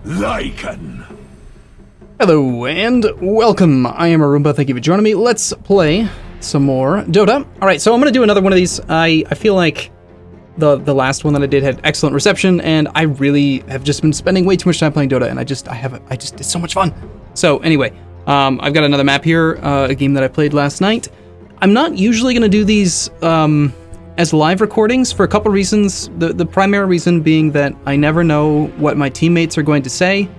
Lycan. Hello and welcome. I am Arumba. Thank you for joining me. Let's play some more Dota. All right, so I'm going to do another one of these. I feel like the last one that I did had excellent reception, and I really have just been spending way too much time playing Dota, and it's so much fun. So anyway, I've got another map here, a game that I played last night. I'm not usually going to do these as live recordings for a couple reasons. The primary reason being that I never know what my teammates are going to say,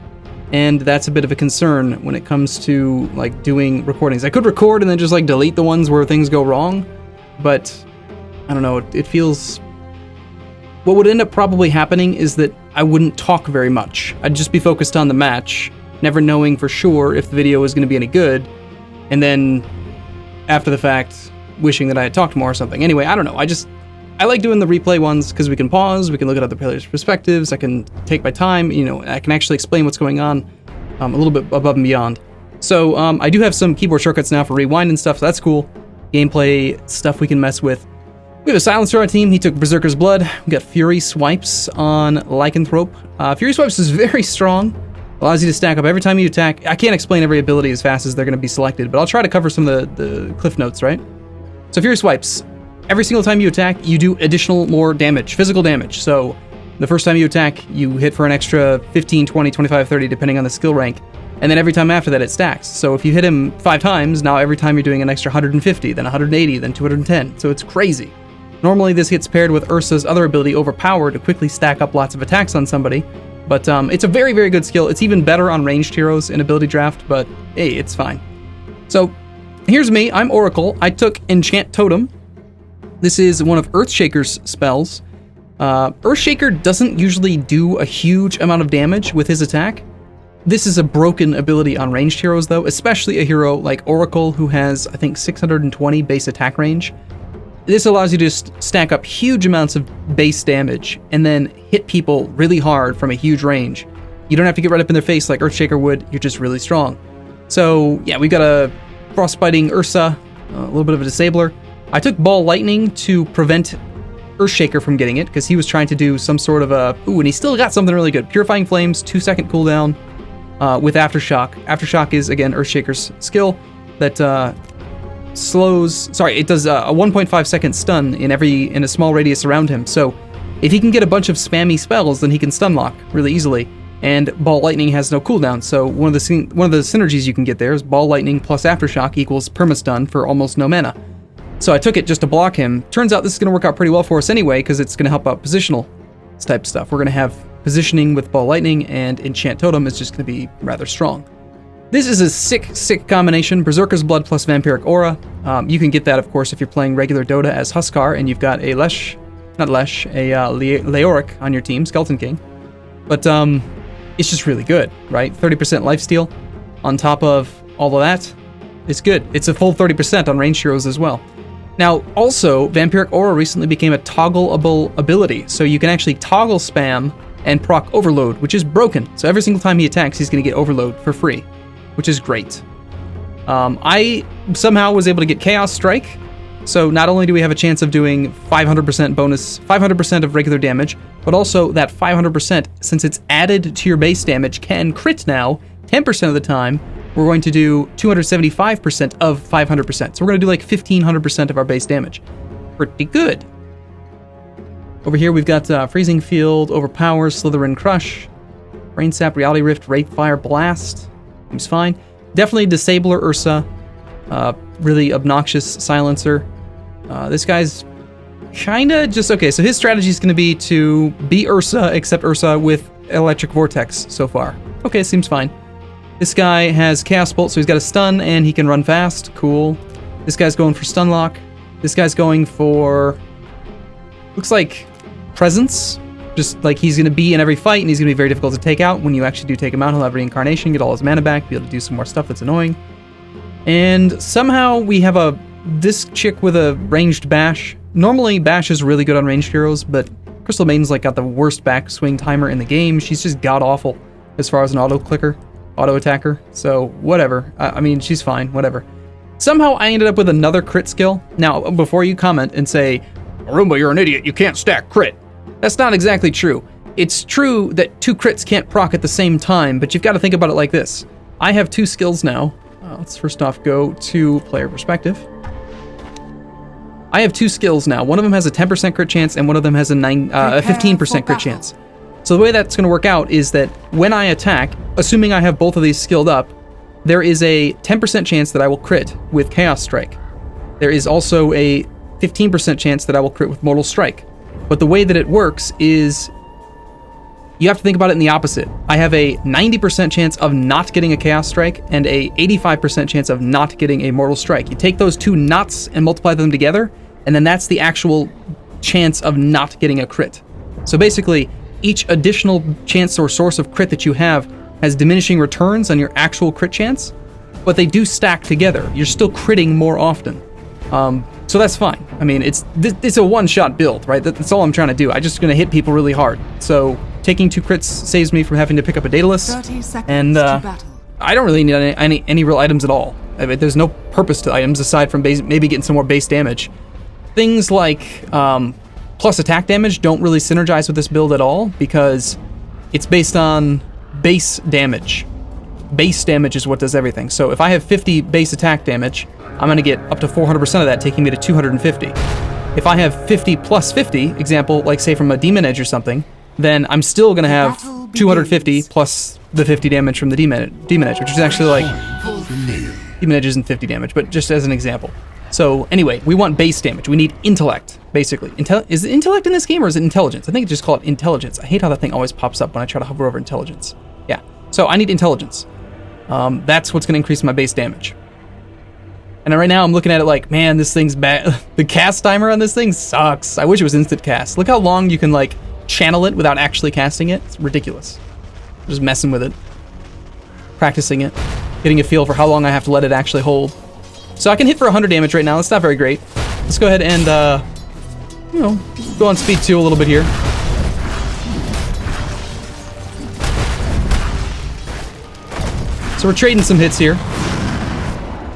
and that's a bit of a concern when it comes to like doing recordings. I could record and then just like delete the ones where things go wrong, but I don't know, it feels... What would end up probably happening is that I wouldn't talk very much. I'd just be focused on the match, never knowing for sure if the video was going to be any good, and then after the fact, wishing that I had talked more or something. Anyway, I don't know. I like doing the replay ones because we can pause, we can look at other players' perspectives, I can take my time, I can actually explain what's going on a little bit above and beyond. So I do have some keyboard shortcuts now for rewind and stuff, so that's cool. Gameplay stuff we can mess with. We have a silencer on our team. He took Berserker's Blood. We got Fury Swipes on Lycanthrope. Fury Swipes is very strong. Allows you to stack up every time you attack. I can't explain every ability as fast as they're going to be selected, but I'll try to cover some of the cliff notes, right? So Fury Swipes. Every single time you attack, you do more damage, physical damage. So the first time you attack, you hit for an extra 15, 20, 25, 30, depending on the skill rank. And then every time after that, it stacks. So if you hit him 5 times, now every time you're doing an extra 150, then 180, then 210. So it's crazy. Normally this gets paired with Ursa's other ability, Overpower, to quickly stack up lots of attacks on somebody. But it's a very, very good skill. It's even better on ranged heroes in ability draft, but hey, it's fine. So here's me. I'm Oracle. I took Enchant Totem. This is one of Earthshaker's spells. Earthshaker doesn't usually do a huge amount of damage with his attack. This is a broken ability on ranged heroes, though, especially a hero like Oracle, who has, I think, 620 base attack range. This allows you to stack up huge amounts of base damage and then hit people really hard from a huge range. You don't have to get right up in their face like Earthshaker would, you're just really strong. So yeah, we've got a Frostbiting Ursa, a little bit of a disabler. I took Ball Lightning to prevent Earthshaker from getting it, because he was trying to do some sort of a... Ooh, and he still got something really good. Purifying Flames, 2-second cooldown with Aftershock. Aftershock is, again, Earthshaker's skill that... it does a 1.5 second stun in a small radius around him. So if he can get a bunch of spammy spells, then he can stun lock really easily. And Ball Lightning has no cooldown, so one of the synergies you can get there is Ball Lightning plus Aftershock equals permastun for almost no mana. So I took it just to block him. Turns out this is going to work out pretty well for us anyway, because it's going to help out positional type stuff. We're going to have positioning with Ball Lightning, and Enchant Totem is just going to be rather strong. This is a sick combination, Berserker's Blood plus Vampiric Aura. You can get that, of course, if you're playing regular Dota as Huskar, and you've got a Leoric on your team, Skeleton King. But it's just really good, right? 30% lifesteal on top of all of that. It's good. It's a full 30% on ranged heroes as well. Now, also, Vampiric Aura recently became a toggleable ability, so you can actually toggle spam and proc Overload, which is broken. So every single time he attacks, he's going to get Overload for free, which is great. I somehow was able to get Chaos Strike, so not only do we have a chance of doing 500% bonus, 500% of regular damage, but also that 500%, since it's added to your base damage, can crit now 10% of the time. We're going to do 275% of 500%. So we're going to do like 1500% of our base damage. Pretty good. Over here we've got Freezing Field, Overpower, Slytherin Crush, Brain Sap, Reality Rift, Wraith Fire, Blast. Seems fine. Definitely Disabler Ursa. Really obnoxious Silencer. This guy's kinda just... Okay, so his strategy is going to be to be Ursa, except Ursa with Electric Vortex so far. Okay, seems fine. This guy has Chaos Bolt, so he's got a stun, and he can run fast. Cool. This guy's going for Stun Lock. This guy's going for... Looks like Presence. Just like he's going to be in every fight, and he's going to be very difficult to take out. When you actually do take him out, he'll have Reincarnation, get all his mana back, be able to do some more stuff that's annoying. And somehow we have this chick with a ranged Bash. Normally, Bash is really good on ranged heroes, but Crystal Maiden's like got the worst backswing timer in the game. She's just god-awful as far as an auto attacker, so whatever. I mean, she's fine, whatever. Somehow I ended up with another crit skill. Now, before you comment and say, Arumba, you're an idiot, you can't stack crit. That's not exactly true. it's true that 2 crits can't proc at the same time, but you've got to think about it like this. I have 2 skills now. Let's first off go to player perspective. I have 2 skills now. One of them has a 10% crit chance, and one of them has a 15% crit chance. So the way that's going to work out is that when I attack, assuming I have both of these skilled up, there is a 10% chance that I will crit with Chaos Strike. There is also a 15% chance that I will crit with Mortal Strike. But the way that it works is you have to think about it in the opposite. I have a 90% chance of not getting a Chaos Strike and a 85% chance of not getting a Mortal Strike. You take those 2 knots and multiply them together, and then that's the actual chance of not getting a crit. So basically, each additional chance or source of crit that you have has diminishing returns on your actual crit chance, but they do stack together. You're still critting more often. So that's fine. I mean, it's a one-shot build, right? That's all I'm trying to do. I'm just going to hit people really hard. So taking 2 crits saves me from having to pick up a Daedalus, and I don't really need any real items at all. I mean, there's no purpose to items aside from maybe getting some more base damage. Things like plus attack damage don't really synergize with this build at all because it's based on base damage. Base damage is what does everything. So if I have 50 base attack damage, I'm going to get up to 400% of that, taking me to 250. If I have 50 plus 50, example, like say from a Demon Edge or something, then I'm still going to have 250 plus the 50 damage from the Demon Edge, which is actually like... Demon Edge isn't 50 damage, but just as an example. So anyway, we want base damage. We need intellect, basically. Is it intellect in this game or is it intelligence? I think just call it intelligence. I hate how that thing always pops up when I try to hover over intelligence. Yeah, so I need intelligence. That's what's going to increase my base damage. And right now I'm looking at it like, man, this thing's bad. The cast timer on this thing sucks. I wish it was instant cast. Look how long you can like channel it without actually casting it. It's ridiculous. Just messing with it. Practicing it. Getting a feel for how long I have to let it actually hold. So I can hit for 100 damage right now. That's not very great. Let's go ahead and, go on speed 2 a little bit here. So we're trading some hits here.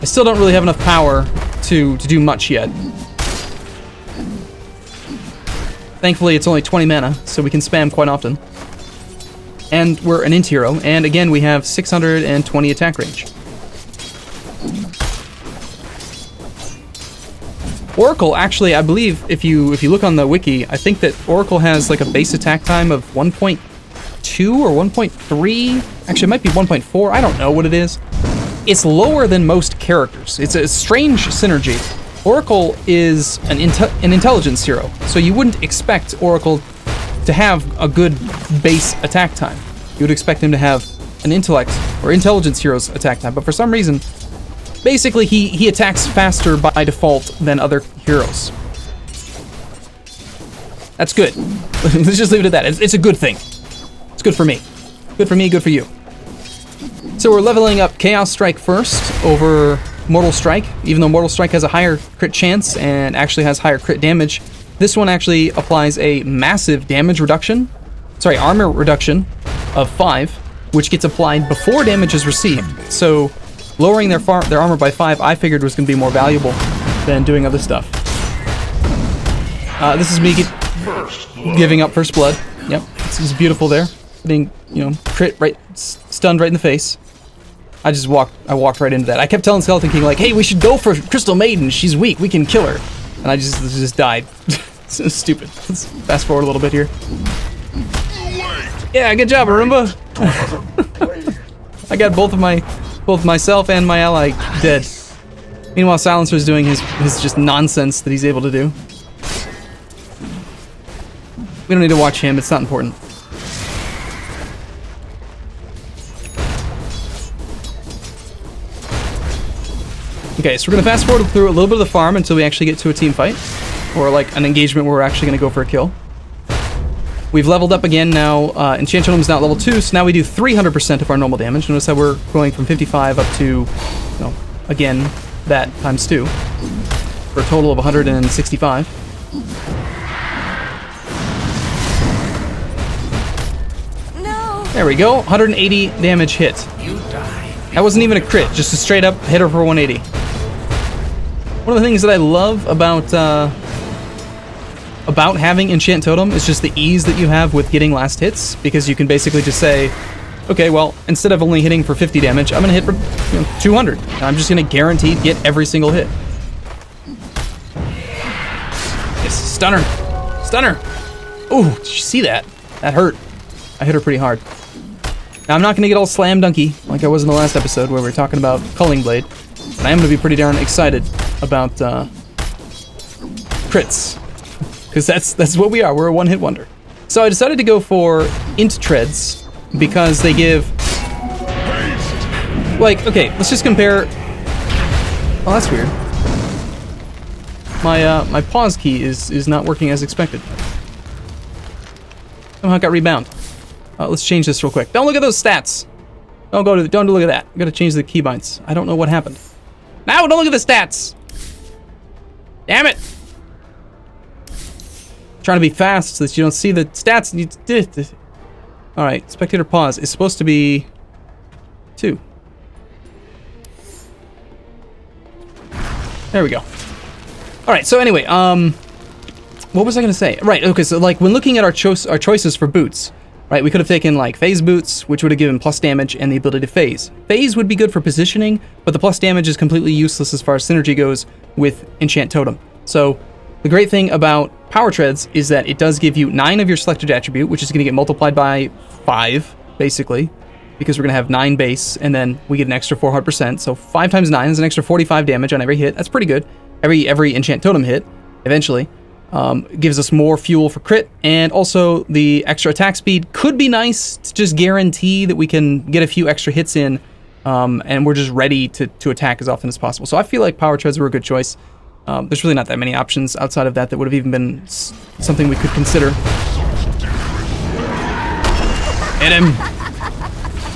I still don't really have enough power to do much yet. Thankfully, it's only 20 mana, so we can spam quite often. And we're an int hero, and again, we have 620 attack range. Oracle, actually, I believe, if you look on the wiki, I think that Oracle has like a base attack time of 1.2 or 1.3. Actually, it might be 1.4. I don't know what it is. It's lower than most characters. It's a strange synergy. Oracle is an intelligence hero, so you wouldn't expect Oracle to have a good base attack time. You would expect him to have an intellect or intelligence hero's attack time, but for some reason, basically he attacks faster by default than other heroes. That's good. Let's just leave it at that. It's a good thing. It's good for me. Good for me, good for you. So we're leveling up Chaos Strike first over Mortal Strike. Even though Mortal Strike has a higher crit chance and actually has higher crit damage, this one actually applies a massive damage reduction, armor reduction of 5, which gets applied before damage is received. So lowering their armor by 5, I figured was going to be more valuable than doing other stuff. This is me giving up first blood. Yep, this is beautiful there. Getting, crit right, stunned right in the face. I walked right into that. I kept telling Skeleton King, like, hey, we should go for Crystal Maiden. She's weak. We can kill her. And I just died. So stupid. Let's fast forward a little bit here. Yeah, good job, Arumba. I got both myself and my ally dead. Meanwhile, Silencer's doing his just nonsense that he's able to do. We don't need to watch him. It's not important. Okay, so we're going to fast forward through a little bit of the farm until we actually get to a team fight. Or like an engagement where we're actually going to go for a kill. We've leveled up again now. Enchant Totem's now at level 2, so now we do 300% of our normal damage. Notice how we're going from 55 up to, again, that times 2. For a total of 165. No. There we go, 180 damage hit. That wasn't even a crit, just a straight up hit her for 180. One of the things that I love about about having Enchant Totem is just the ease that you have with getting last hits, because you can basically just say, okay, well, instead of only hitting for 50 damage, I'm gonna hit for 200. And I'm just gonna guaranteed get every single hit. Yes, stunner. Stunner. Ooh, did you see that? That hurt. I hit her pretty hard. Now, I'm not gonna get all slam dunky like I was in the last episode where we were talking about Culling Blade, but I am gonna be pretty darn excited about crits. Because that's what we are. We're a one-hit wonder. So I decided to go for int treads because they give, like, okay, let's just compare. Oh, that's weird. My pause key is not working as expected. Somehow it got rebound. Let's change this real quick. Don't look at those stats. Don't look at that. I gotta change the keybinds. I don't know what happened. Now don't look at the stats. Damn it. Trying to be fast so that you don't see the stats. Alright, spectator pause is supposed to be 2. There we go. Alright, so anyway, what was I gonna say? Right, okay, so like when looking at our choices for boots, right, we could have taken like phase boots, which would have given plus damage and the ability to phase. Phase would be good for positioning, but the plus damage is completely useless as far as synergy goes with Enchant Totem. So the great thing about Power Treads is that it does give you 9 of your selected attribute, which is going to get multiplied by 5, basically, because we're going to have 9 base, and then we get an extra 400%. So 5 times 9 is an extra 45 damage on every hit. That's pretty good. Every Enchant Totem hit, eventually, gives us more fuel for crit, and also the extra attack speed could be nice to just guarantee that we can get a few extra hits in, and we're just ready to attack as often as possible. So I feel like Power Treads were a good choice. There's really not that many options outside of that would have even been something we could consider. Hit him!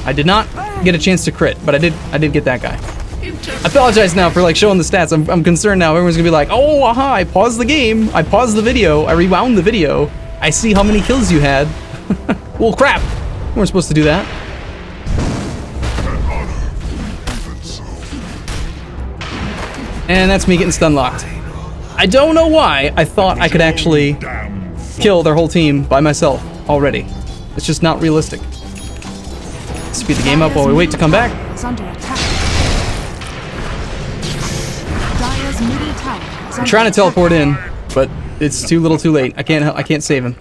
I did not get a chance to crit, but I did get that guy. I apologize now for like showing the stats. I'm concerned now. Everyone's gonna be like, oh, aha, I paused the game. I paused the video. I rewound the video. I see how many kills you had. Well, crap. We weren't supposed to do that. And that's me getting stun locked. I don't know why I thought I could actually kill their whole team by myself already. It's just not realistic. Speed the game up while we wait to come back. I'm trying to teleport in, but it's too little too late. I can't save him.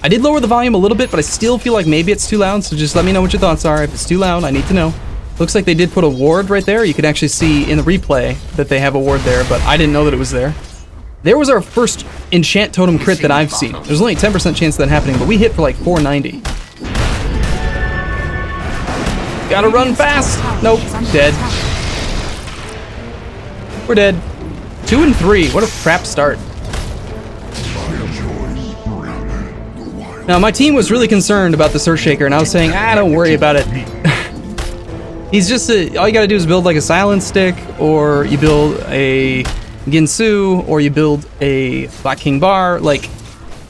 I did lower the volume a little bit, but I still feel like maybe it's too loud, so just let me know what your thoughts are. If it's too loud, I need to know. Looks like they did put a ward right there. You can actually see in the replay that they have a ward there, but I didn't know that it was there. There was our first Enchant Totem crit that I've seen. There's only a 10% chance of that happening, but we hit for like 490. Gotta run fast! Nope, dead. We're dead. 2 and 3, what a crap start. Now, my team was really concerned about the Surf Shaker, and I was saying, don't worry about it. He's just all you gotta do is build like a silence stick, or you build a Ginsu, or you build a Black King Bar. Like,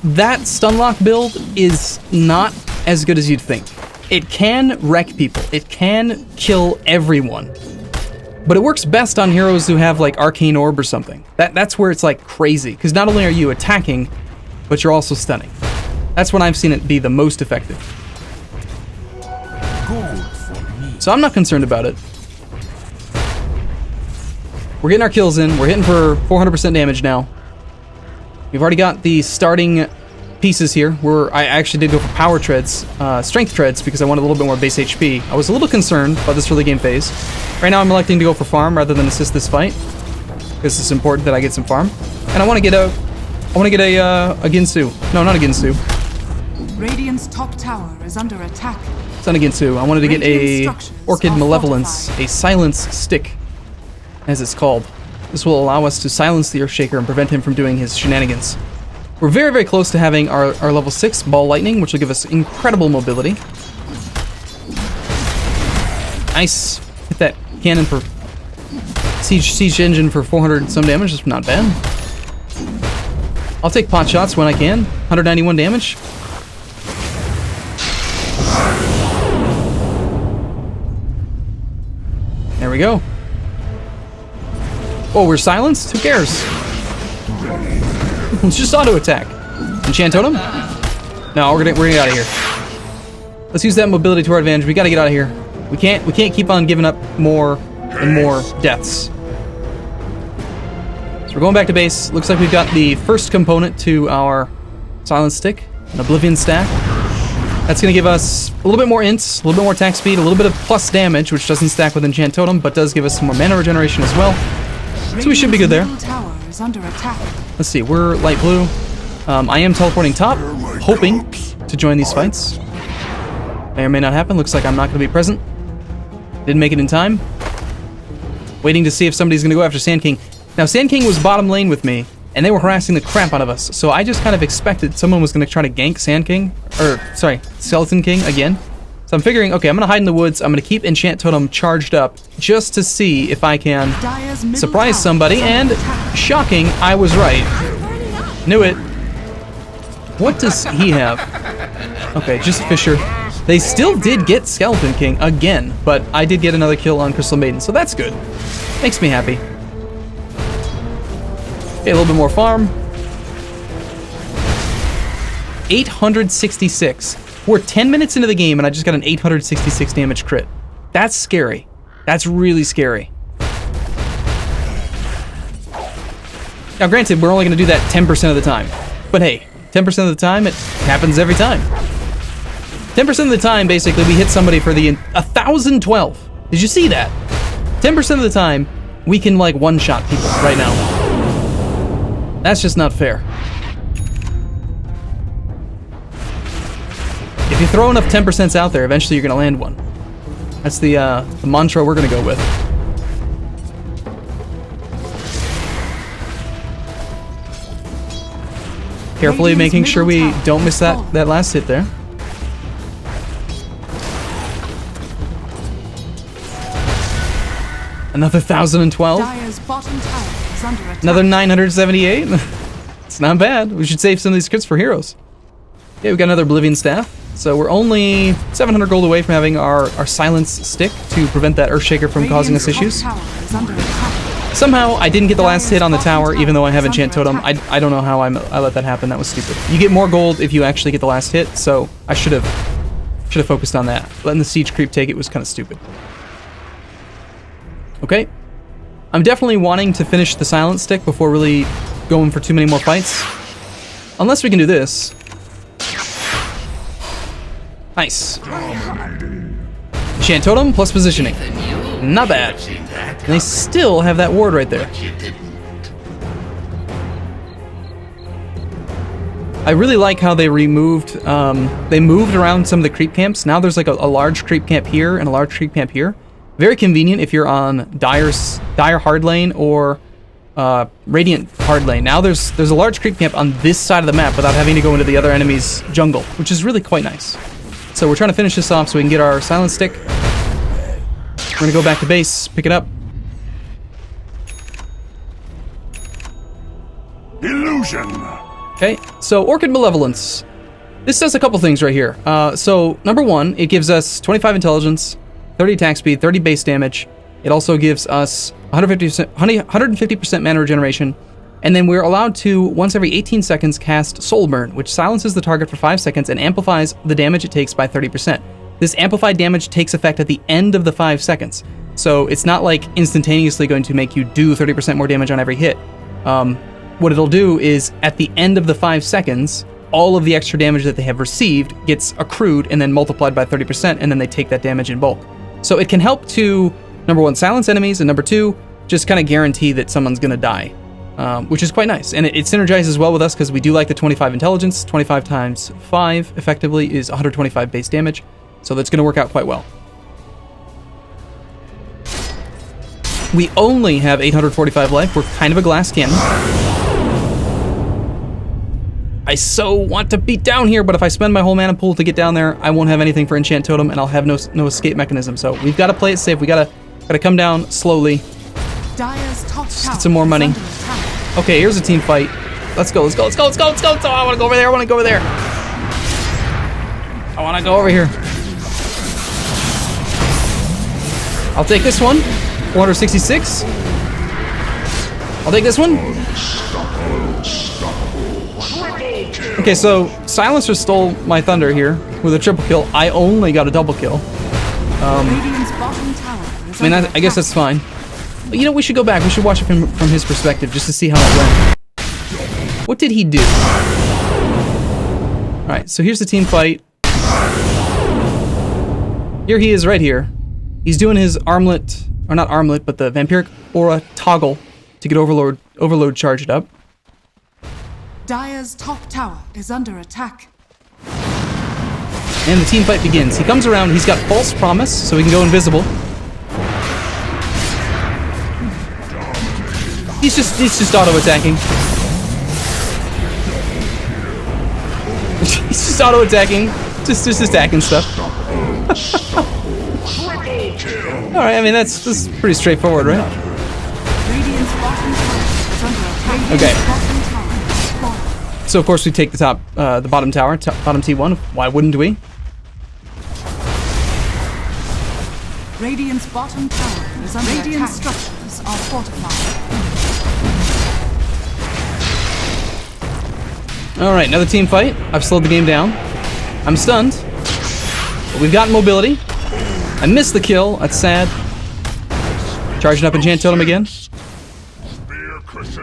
that stunlock build is not as good as you'd think. It can wreck people. It can kill everyone. But it works best on heroes who have like Arcane Orb or something. That's where it's like crazy, because not only are you attacking, but you're also stunning. That's when I've seen it be the most effective. So I'm not concerned about it. We're getting our kills in. We're hitting for 400% damage now. We've already got the starting pieces here. I actually did go for Power Treads, Strength Treads, because I wanted a little bit more base HP. I was a little concerned about this early game phase. Right now I'm electing to go for farm rather than assist this fight, because it's important that I get some farm. And I want to get a Ginsu. No, not a Ginsu. Radiant's top tower is under attack. It's not a Ginsu. I wanted to get a Orchid Malevolence, a silence stick, as it's called. This will allow us to silence the Earthshaker and prevent him from doing his shenanigans. We're very, very close to having our level 6 Ball Lightning, which will give us incredible mobility. Nice. Hit that cannon for siege engine for 400 and some damage. That's not bad. I'll take pot shots when I can. 191 damage. There we go. Oh, we're silenced? Who cares? Let's just auto attack. Enchant Totem? No, we're gonna get out of here. Let's use that mobility to our advantage. We gotta get out of here. We can't keep on giving up more and more deaths. So we're going back to base. Looks like we've got the first component to our Silent Stick, an Oblivion Stack. That's going to give us a little bit more ints, a little bit more attack speed, a little bit of plus damage, which doesn't stack with Enchant Totem, but does give us some more mana regeneration as well. So we should be good there. Let's see, we're light blue. I am teleporting top, hoping to join these fights. May or may not happen. Looks like I'm not going to be present. Didn't make it in time. Waiting to see if somebody's going to go after Sand King. Now, Sand King was bottom lane with me, and they were harassing the crap out of us. So I just kind of expected someone was going to try to gank Sand King, or sorry, Skeleton King again. So I'm figuring, okay, I'm going to hide in the woods. I'm going to keep Enchant Totem charged up just to see if I can surprise somebody. And shocking, I was right. Knew it. What does he have? Okay, just Fisher. They still did get Skeleton King again, but I did get another kill on Crystal Maiden, so that's good. Makes me happy. Okay, a little bit more farm. 866. We're 10 minutes into the game and I just got an 866 damage crit. That's scary. That's really scary. Now granted, we're only going to do that 10% of the time. But hey, 10% of the time, it happens every time. 10% of the time, basically, we hit somebody for the 1,012. Did you see that? 10% of the time, we can, like, one-shot people right now. That's just not fair. If you throw enough 10%s out there, eventually you're going to land one. That's the mantra we're going to go with. Carefully making sure we don't miss that last hit there. Another 1,012. Another 978. It's not bad. We should save some of these crits for heroes. Okay, we got another Oblivion Staff. So we're only 700 gold away from having our Silence Stick to prevent that Earthshaker from causing us issues. Somehow, I didn't get the last hit on the tower, even though I have Enchant Totem. I don't know how I let that happen. That was stupid. You get more gold if you actually get the last hit, so I should have focused on that. Letting the Siege Creep take it was kind of stupid. Okay. I'm definitely wanting to finish the Silent Stick before really going for too many more fights. Unless we can do this. Nice. Enchant Totem plus positioning. Not bad. And they still have that ward right there. I really like how they moved around some of the creep camps. Now there's like a large creep camp here and a large creep camp here. Very convenient if you're on Dire hard lane or Radiant hard lane. Now there's a large creep camp on this side of the map without having to go into the other enemy's jungle, which is really quite nice. So we're trying to finish this off so we can get our Silent Stick. We're gonna go back to base, pick it up. Illusion. Okay, so Orchid Malevolence. This does a couple things right here. So number one, it gives us 25 intelligence, 30 attack speed, 30 base damage. It also gives us 150% mana regeneration. And then we're allowed to, once every 18 seconds, cast Soul Burn, which silences the target for 5 seconds and amplifies the damage it takes by 30%. This amplified damage takes effect at the end of the 5 seconds. So it's not like instantaneously going to make you do 30% more damage on every hit. What it'll do is, at the end of the 5 seconds, all of the extra damage that they have received gets accrued and then multiplied by 30%, and then they take that damage in bulk. So it can help to, number one, silence enemies, and number two, just kind of guarantee that someone's going to die, which is quite nice. And it synergizes well with us because we do like the 25 intelligence. 25 times 5, effectively, is 125 base damage. So that's going to work out quite well. We only have 845 life. We're kind of a glass cannon. I so want to beat down here, but if I spend my whole mana pool to get down there, I won't have anything for Enchant Totem, and I'll have no escape mechanism. So we've got to play it safe. We gotta come down slowly. Just get some more money. Okay, here's a team fight. Let's go. So I want to go over there. I want to go over here. I'll take this one. 466. I'll take this one. Okay, so Silencer stole my thunder here with a triple kill. I only got a double kill. Radiant's bottom tower is I mean, under I guess that's attack. fine. But, you know, we should go back. We should watch it from his perspective just to see how it went. What did he do? Alright, so here's the team fight. Here he is right here. He's doing his armlet, or not armlet, but the vampiric aura toggle to get overload charged up. Dire's top tower is under attack. And the team fight begins. He comes around, he's got false promise, so he can go invisible. He's just auto-attacking. He's just auto-attacking. Just attacking stuff. Alright, I mean that's pretty straightforward, right? Radiant's bottom tower is under attack. Okay. Radiant's bottom tower is falling. So of course we take the bottom tower, bottom T1. Why wouldn't we? Radiant's bottom tower is under attack. Radiant structures are fortified. Alright, another team fight. I've slowed the game down. I'm stunned. But we've got mobility. I missed the kill. That's sad. Charging up Enchant Totem again.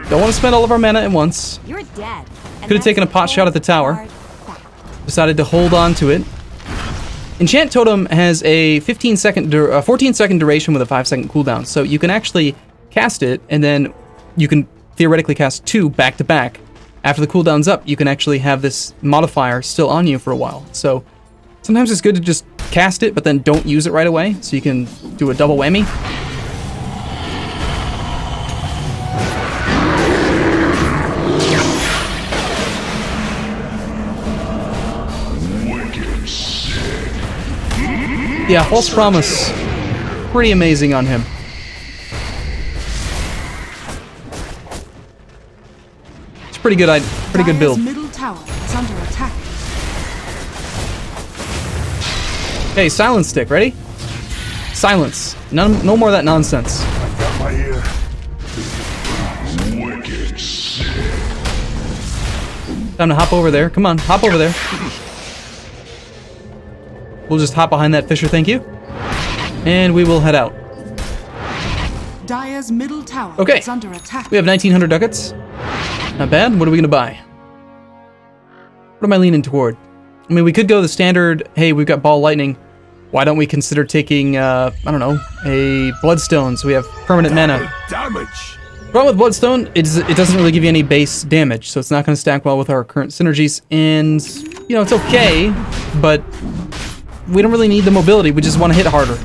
Don't want to spend all of our mana at once. You're dead. Could have taken a pot shot at the tower. Decided to hold on to it. Enchant Totem has a 14 second duration with a 5-second cooldown. So you can actually cast it, and then you can theoretically cast 2 back to back. After the cooldown's up, you can actually have this modifier still on you for a while. So sometimes it's good to just cast it, but then don't use it right away, so you can do a double whammy. Yeah, false promise. Pretty amazing on him. It's pretty good. Pretty good build. Dire's middle tower is under attack. Hey, silence stick, ready? Silence. No more of that nonsense. Got my ear. Wicked sick. Time to hop over there. Come on, hop over there. We'll just hop behind that Fisher, thank you. And we will head out. Dire's middle tower Okay. is under attack. We have 1,900 ducats. Not bad. What are we gonna buy? What am I leaning toward? I mean, we could go the standard, hey, we've got ball lightning. Why don't we consider taking, I don't know, a Bloodstone so we have permanent mana? Damage. Problem with Bloodstone, it doesn't really give you any base damage, so it's not going to stack well with our current synergies. And, you know, it's okay, but we don't really need the mobility. We just want to hit harder.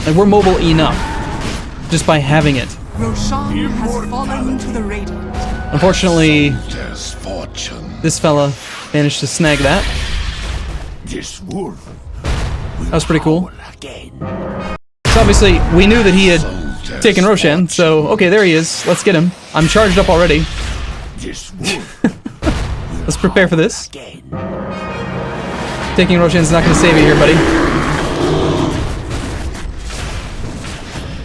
Like, we're mobile enough just by having it. Roshan has fallen to the Radiant. Unfortunately, There's fortune. this fella managed to snag that. This wolf. That was pretty cool. Again. So obviously, we knew that he had taken Roshan, so okay, there he is. Let's get him. I'm charged up already. This wolf. Let's prepare for this. Again. Taking Roshan's not going to save you here, buddy.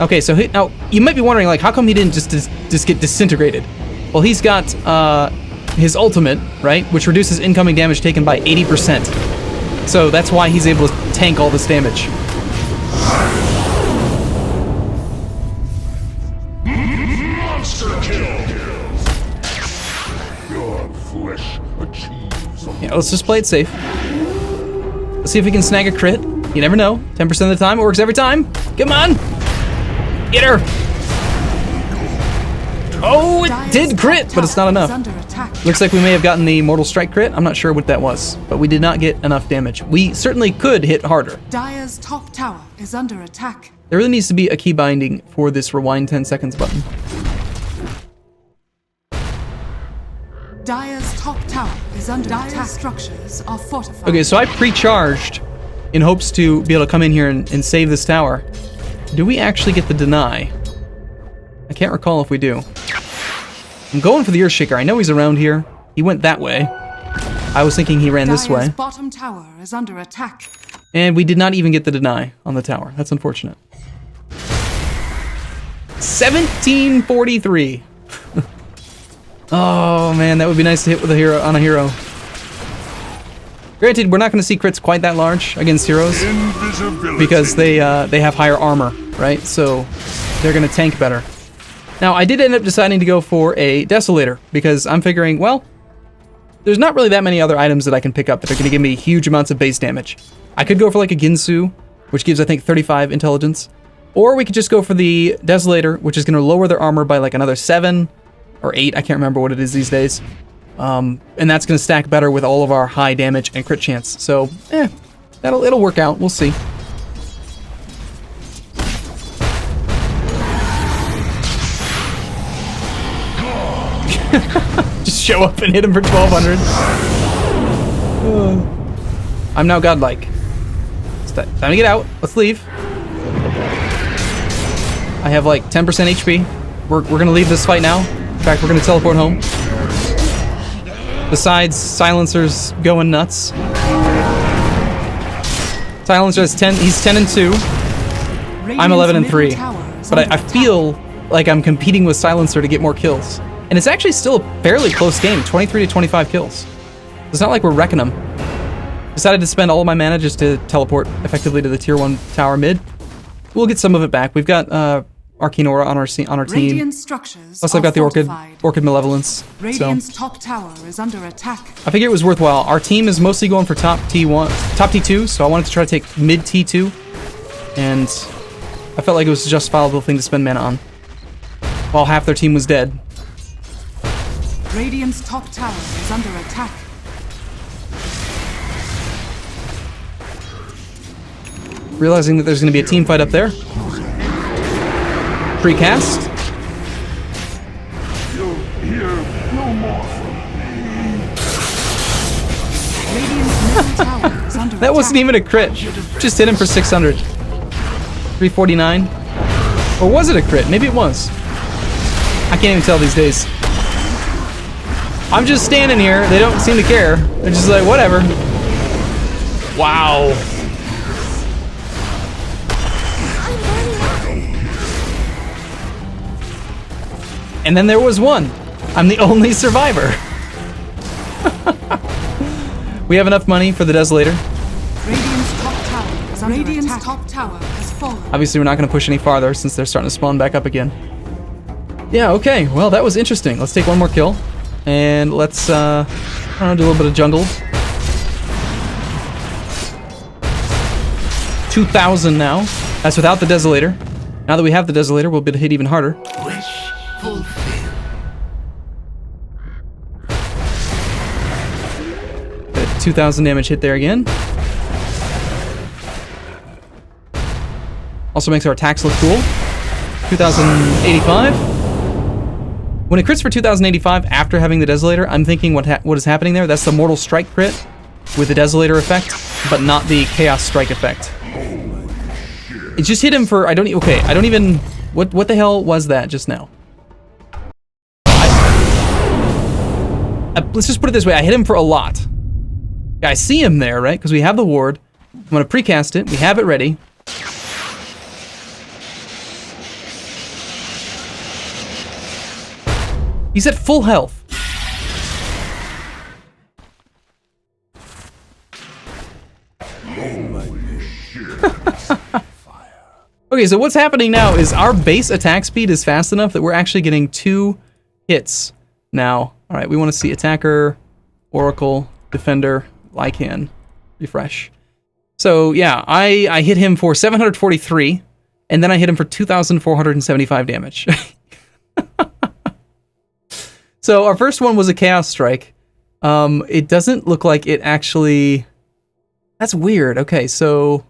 Okay, so now you might be wondering, like, how come he didn't just get disintegrated? Well, he's got his ultimate, right, which reduces incoming damage taken by 80%. So that's why he's able to tank all this damage. Monster kill. Your flesh achieves. Yeah, let's just play it safe. Let's see if we can snag a crit. You never know. 10% of the time, it works every time. Come on! Get her! Oh, it did crit, but it's not enough. Looks like we may have gotten the Mortal Strike crit. I'm not sure what that was, but we did not get enough damage. We certainly could hit harder. Dire's top tower is under attack. There really needs to be a key binding for this rewind 10 seconds button. Dire's top tower is under attack. Dire's structures are fortified. Okay, so I pre-charged in hopes to be able to come in here and save this tower. Do we actually get the deny? I can't recall if we do. I'm going for the Earthshaker. I know he's around here. He went that way. I was thinking he ran this way. Dire's bottom tower is under attack. And we did not even get the deny on the tower. That's unfortunate. 1743. Oh man, that would be nice to hit with a hero on a hero. Granted, we're not going to see crits quite that large against heroes because they have higher armor, right? So they're going to tank better. Now, I did end up deciding to go for a Desolator because I'm figuring, well, there's not really that many other items that I can pick up that are going to give me huge amounts of base damage. I could go for like a Ginsu, which gives, I think, 35 intelligence. Or we could just go for the Desolator, which is going to lower their armor by like another 7 or 8. I can't remember what it is these days. And that's going to stack better with all of our high damage and crit chance. So, it'll work out. We'll see. Just show up and hit him for 1200. I'm now godlike. It's time to get out. Let's leave. I have like 10% HP. We're gonna leave this fight now. In fact, we're gonna teleport home. Besides, Silencer's going nuts. Silencer is 10. He's 10 and 2. I'm 11 and 3. But I feel like I'm competing with Silencer to get more kills. And it's actually still a fairly close game, 23 to 25 kills. It's not like we're wrecking them. Decided to spend all of my mana just to teleport effectively to the tier 1 tower mid. We'll get some of it back. We've got Arcane Aura on our team. Plus I've got the Orchid Malevolence. Radiant's top tower is under attack. I figure it was worthwhile. Our team is mostly going for top T2, so I wanted to try to take mid T2. And I felt like it was a justifiable thing to spend mana on. While half their team was dead. Radiant's top tower is under attack. Realizing that there's going to be a team fight up there. Precast. You'll hear no more from me. Radiant's middle tower is under That wasn't even a crit. Just hit him for 600. 349. Or was it a crit? Maybe it was. I can't even tell these days. I'm just standing here. They don't seem to care. They're just like, whatever. Wow. And then there was one. I'm the only survivor. We have enough money for the Desolator. Radiant's top tower has fallen. Obviously, we're not going to push any farther since they're starting to spawn back up again. Yeah, okay. Well, that was interesting. Let's take one more kill. And let's, I don't know, do a little bit of jungle. 2,000 now. That's without the Desolator. Now that we have the Desolator, we'll be able to hit even harder. Wish fulfilled. 2,000 damage hit there again. Also makes our attacks look cool. 2,085. When it crits for 2,085 after having the Desolator, I'm thinking what is happening there. That's the Mortal Strike crit with the Desolator effect, but not the Chaos Strike effect. It just hit him for, I don't even, what the hell was that just now? Let's just put it this way, I hit him for a lot. I see him there, right? Because we have the ward. I'm going to precast it. We have it ready. He's at full health. Okay, so what's happening now is our base attack speed is fast enough that we're actually getting 2 hits now. All right, we want to see Attacker, Oracle, Defender, Lycan, Refresh. So yeah, I hit him for 743, and then I hit him for 2,475 damage. So our first one was a Chaos Strike. It doesn't look like it actually... That's weird. Okay, so...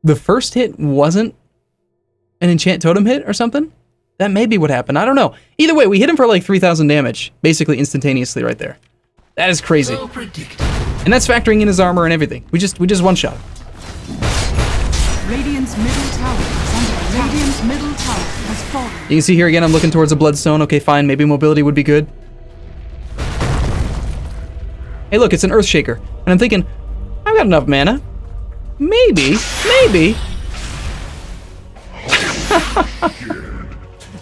The first hit wasn't an Enchant Totem hit or something? That may be what happened. I don't know. Either way, we hit him for like 3,000 damage, basically instantaneously right there. That is crazy. So predictable. And that's factoring in his armor and everything. We just one-shot. Radiant's middle tower is under attack. Radiant's middle tower has fallen. You can see here again, I'm looking towards a Bloodstone. Okay, fine. Maybe mobility would be good. Hey, look, it's an Earthshaker. And I'm thinking, I've got enough mana. Maybe.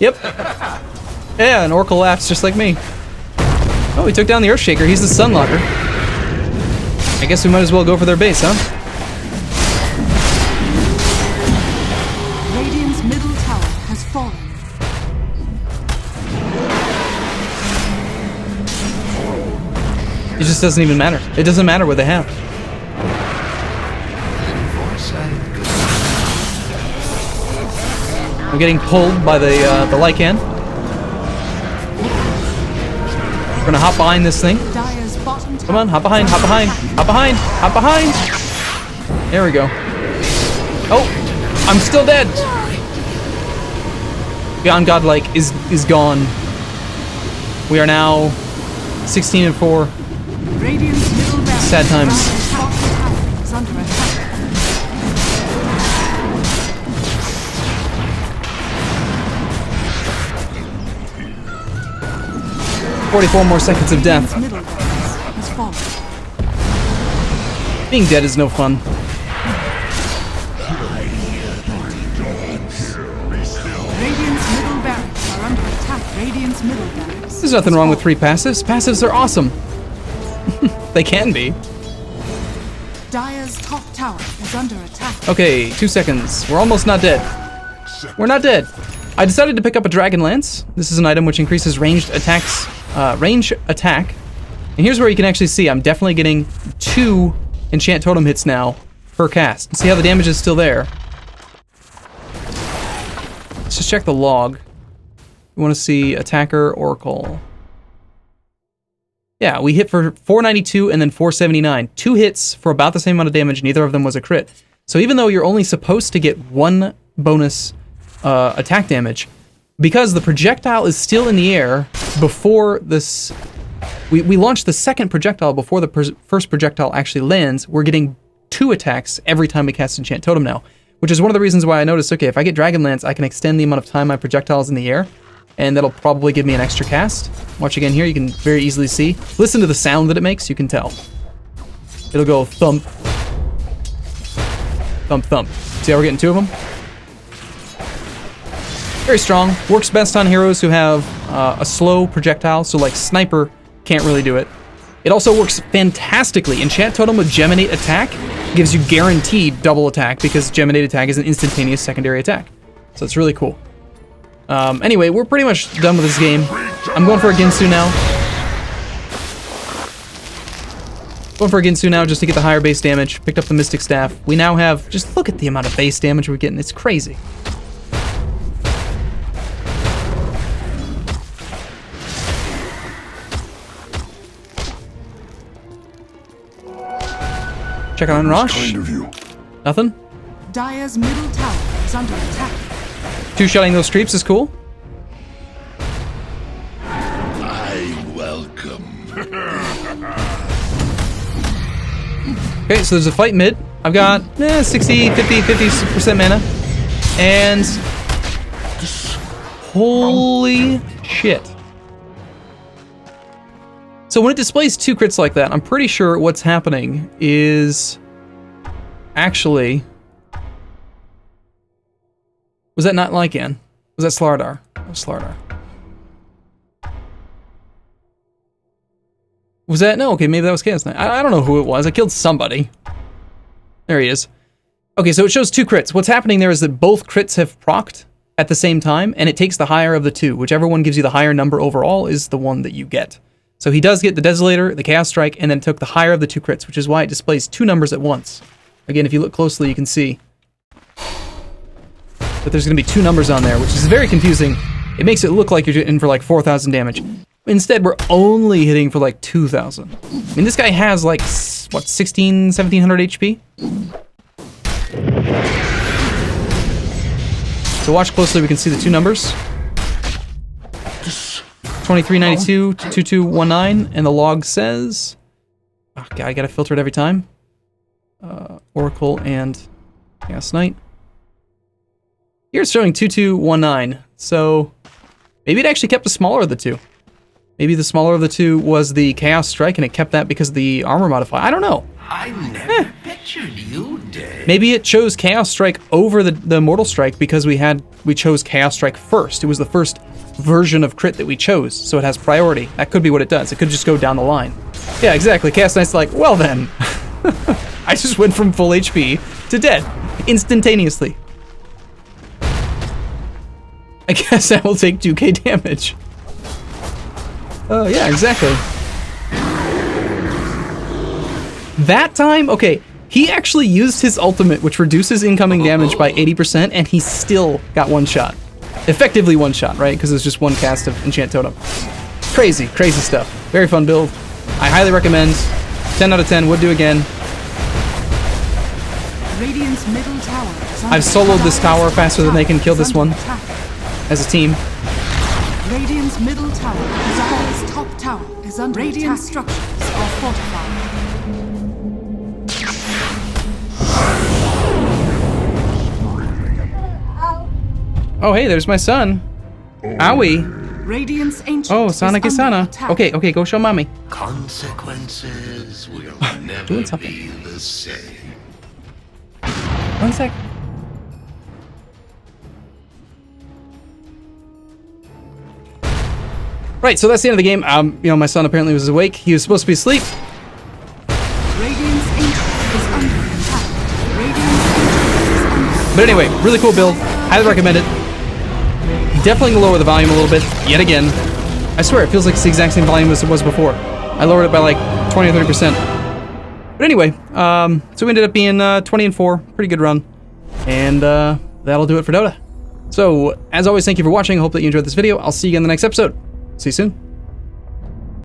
Yep. Yeah, and Oracle laughs just like me. Oh, he took down the Earthshaker. He's the Sunlocker. I guess we might as well go for their base, huh? Radiant's middle tower has fallen. It just doesn't even matter. It doesn't matter what they have. I'm getting pulled by the Lycan. We're gonna hop behind this thing. Dire's bottom tower. Come on, hop behind, hop behind, hop behind, hop behind. There we go. Oh, I'm still dead. Beyond Godlike is gone. We are now 16 and 4. Radiant's middle barracks. Sad times. Dire's bottom tower is under attack. 44 more seconds of death. Radiant's middle barracks has fallen. Being dead is no fun. Radiant's middle barracks are under attack. Radiant's middle barracks. There's nothing wrong with 3 passives. Passives are awesome. They can be. Dire's top tower is under attack. Okay, 2 seconds. We're almost not dead. We're not dead. I decided to pick up a Dragon Lance. This is an item which increases ranged attacks, range attack. And here's where you can actually see I'm definitely getting 2 enchant totem hits now per cast. See how the damage is still there. Let's just check the log. We want to see attacker Oracle. Yeah, we hit for 492 and then 479. 2 hits for about the same amount of damage. Neither of them was a crit. So even though you're only supposed to get 1 bonus attack damage, because the projectile is still in the air before this... We launched the second projectile before the first projectile actually lands. We're getting 2 attacks every time we cast Enchant Totem now, which is one of the reasons why I noticed, okay, if I get Dragonlance, I can extend the amount of time my projectile is in the air, and that'll probably give me an extra cast. Watch again here, you can very easily see. Listen to the sound that it makes, you can tell. It'll go thump, thump, thump. See how we're getting 2 of them? Very strong. Works best on heroes who have a slow projectile, so like Sniper can't really do it. It also works fantastically. Enchant Totem with Geminate Attack gives you guaranteed double attack because Geminate Attack is an instantaneous secondary attack. So it's really cool. Anyway, we're pretty much done with this game. I'm going for a Ginsu now. Going for a Ginsu now just to get the higher base damage. Picked up the Mystic Staff. We now have... Just look at the amount of base damage we're getting. It's crazy. Check on Rosh. Kind of you. Nothing. Dire's middle tower is under attack. 2-shotting those creeps is cool. I welcome. Okay, so there's a fight mid. I've got 60, 50, 50% mana. And... Holy shit. So when it displays 2 crits like that, I'm pretty sure what's happening is... Actually... Was that not Lycan? Was that Slardar? That was Slardar. Was that? No, okay, maybe that was Chaos Knight. I don't know who it was. I killed somebody. There he is. Okay, so it shows 2 crits. What's happening there is that both crits have procced at the same time, and it takes the higher of the 2. Whichever one gives you the higher number overall is the one that you get. So he does get the Desolator, the Chaos Strike, and then took the higher of the 2 crits, which is why it displays 2 numbers at once. Again, if you look closely, you can see that there's going to be 2 numbers on there, which is very confusing. It makes it look like you're in for like 4,000 damage. Instead, we're only hitting for like 2,000. I mean, this guy has like, what, 1,700 HP? So watch closely, we can see the 2 numbers. 2392 to 2219, and the log says... Oh, God, I gotta filter it every time. Oracle and Chaos Knight. Here it's showing 2219, so maybe it actually kept the smaller of the 2. Maybe the smaller of the two was the Chaos Strike, and it kept that because of the armor modifier. I don't know. I never pictured you, Dave. Maybe it chose Chaos Strike over the Mortal Strike because we chose Chaos Strike first. It was the first version of crit that we chose, so it has priority. That could be what it does. It could just go down the line. Yeah, exactly. Chaos Knight's like, well then, I just went from full HP to dead instantaneously. I guess I will take 2k damage. Yeah, exactly. That time, okay, he actually used his ultimate, which reduces incoming damage by 80%, and he still got one shot. Effectively one shot, right? Because it's just one cast of Enchant Totem. Crazy, crazy stuff. Very fun build. I highly recommend. 10 out of 10, would do again. Radiant's middle tower is I've soloed this tower faster than they can kill this one as a team. Radiant's middle tower is Dire's top tower is under Radiant structures are fortified. Oh, hey, there's my son. Owie. Radiant's ancient Oh, Sonic is Isana. under attack. Okay, go show mommy. Consequences will never Doing something. be the same. 1 sec. Right, so that's the end of the game. You know, my son apparently was awake. He was supposed to be asleep. Radiant's ancient is under attack. Radiant's ancient is under But anyway, really cool build. Highly recommend it. Definitely lower the volume a little bit, yet again. I swear, it feels like it's the exact same volume as it was before. I lowered it by like 20 or 30%. But anyway, so we ended up being 20-4. Pretty good run. And that'll do it for Dota. So, as always, thank you for watching. I hope that you enjoyed this video. I'll see you again in the next episode. See you soon.